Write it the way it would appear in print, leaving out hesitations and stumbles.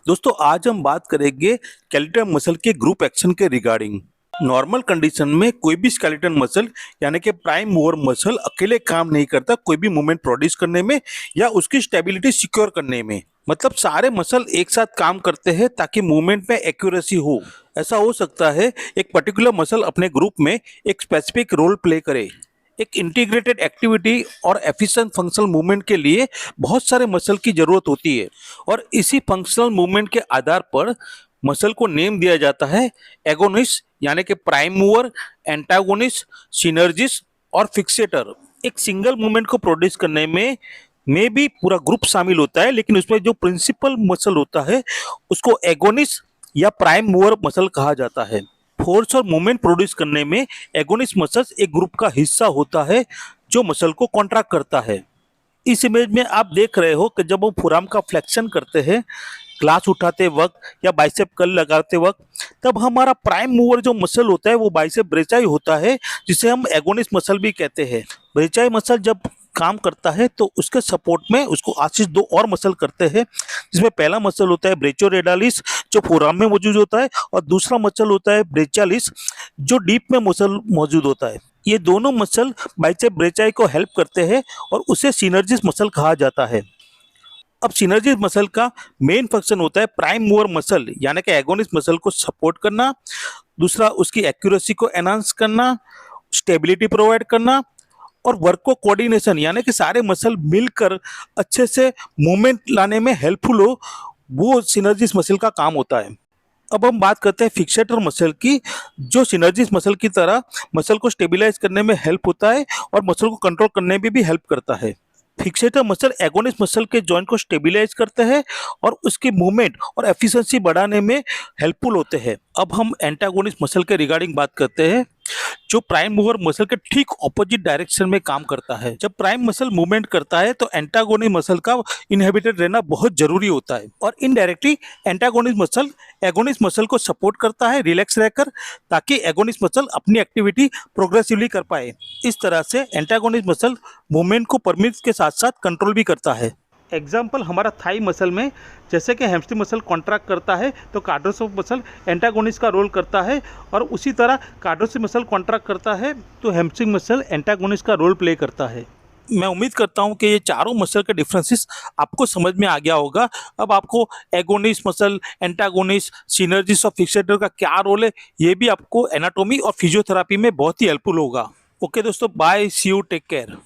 दोस्तों आज हम बात करेंगे स्केलेटल मसल के ग्रुप एक्शन के रिगार्डिंग। नॉर्मल कंडीशन में कोई भी स्केलेटल मसल यानी कि प्राइम मूवर मसल अकेले काम नहीं करता कोई भी मूवमेंट प्रोड्यूस करने में या उसकी स्टेबिलिटी सिक्योर करने में। मतलब सारे मसल एक साथ काम करते हैं ताकि मूवमेंट में एक्यूरेसी हो। ऐसा हो सकता है एक पर्टिकुलर मसल अपने ग्रुप में एक स्पेसिफिक रोल प्ले करे। एक इंटीग्रेटेड एक्टिविटी और एफिशिएंट फंक्शनल मूवमेंट के लिए बहुत सारे मसल की जरूरत होती है और इसी फंक्शनल मूवमेंट के आधार पर मसल को नेम दिया जाता है एगोनिस्ट यानी कि प्राइम मूवर, एंटागोनिस्ट, सिनर्जिस्ट और फिक्सेटर। एक सिंगल मूवमेंट को प्रोड्यूस करने में भी पूरा ग्रुप शामिल होता है, लेकिन उसमें जो प्रिंसिपल मसल होता है उसको एगोनिस्ट या प्राइम मूवर मसल कहा जाता है। फोर्स और मूवमेंट प्रोड्यूस करने में एगोनिस्ट मसल एक ग्रुप का हिस्सा होता है जो मसल को कॉन्ट्रैक्ट करता है। इस इमेज में आप देख रहे हो कि जब हम फोरआर्म का फ्लेक्शन करते हैं ग्लास उठाते वक्त या बाइसेप कर्ल लगाते वक्त, तब हमारा प्राइम मूवर जो मसल होता है वो बाइसेप ब्रेचाई होता है, जिसे हम एगोनिस्ट मसल भी कहते हैं। ब्रेचाई मसल जब काम करता है तो उसके सपोर्ट में उसको आशीष दो और मसल करते हैं, जिसमें पहला मसल होता है ब्रेचियोरेडालिस जो फोरआर्म में मौजूद होता है और दूसरा मसल होता है ब्रेचियालिस जो डीप में मसल मौजूद होता है। ये दोनों मसल बाइसेप ब्रेचाई को हेल्प करते हैं और उसे सिनर्जिस्ट मसल कहा जाता है। अब सिनर्जिस्ट मसल का मेन फंक्शन होता है प्राइम मूवर मसल यानी कि एगोनिस्ट मसल को सपोर्ट करना, दूसरा उसकी एक्यूरेसी को एनहांस करना, स्टेबिलिटी प्रोवाइड करना और वर्क को कोऑर्डिनेशन यानी कि सारे मसल मिलकर अच्छे से मूवमेंट लाने में हेल्पफुल हो, वो सिनर्जिस्ट मसल का काम होता है। अब हम बात करते हैं फिक्सेटर मसल की, जो सिनर्जिस्ट मसल की तरह मसल को स्टेबिलाइज करने में हेल्प होता है और मसल को कंट्रोल करने में भी हेल्प करता है। फिक्सेटर मसल एगोनिस्ट मसल के जॉइंट को स्टेबिलाइज करते हैं और उसकी मूवमेंट और एफिशिएंसी बढ़ाने में हेल्पफुल होते हैं। अब हम एंटागोनिस्ट मसल के रिगार्डिंग बात करते हैं, जो प्राइम मूवर मसल के ठीक ऑपोजिट डायरेक्शन में काम करता है। जब प्राइम मसल मूवमेंट करता है तो एंटागोनिस्ट मसल का इनहिबिटेड रहना बहुत जरूरी होता है और indirectly antagonist muscle agonist muscle को सपोर्ट करता है रिलैक्स रहकर, ताकि एगोनिस्ट मसल अपनी एक्टिविटी प्रोग्रेसिवली कर पाए। इस तरह से एंटागोनिस्ट मसल मूवमेंट को परमिट के साथ साथ कंट्रोल भी करता है। एग्जाम्पल हमारा थाई मसल में जैसे कि हैमस्ट्रिंग मसल कॉन्ट्रैक्ट करता है तो क्वाड्रिसेप्स मसल एंटागोनिस्ट का रोल करता है और उसी तरह क्वाड्रिसेप्स मसल कॉन्ट्रैक्ट करता है तो हैमस्ट्रिंग मसल एंटागोनिस्ट का रोल प्ले करता है। मैं उम्मीद करता हूं कि ये चारों मसल के डिफरेंसेस आपको समझ में आ गया होगा। अब आपको एगोनिस्ट मसल, एंटागोनिस्ट, सिनर्जिस्ट और फिक्सेटर का क्या रोल है ये भी आपको एनाटॉमी और फिजियोथेरापी में बहुत ही हेल्पफुल होगा। ओके दोस्तों, bye, see you, take care.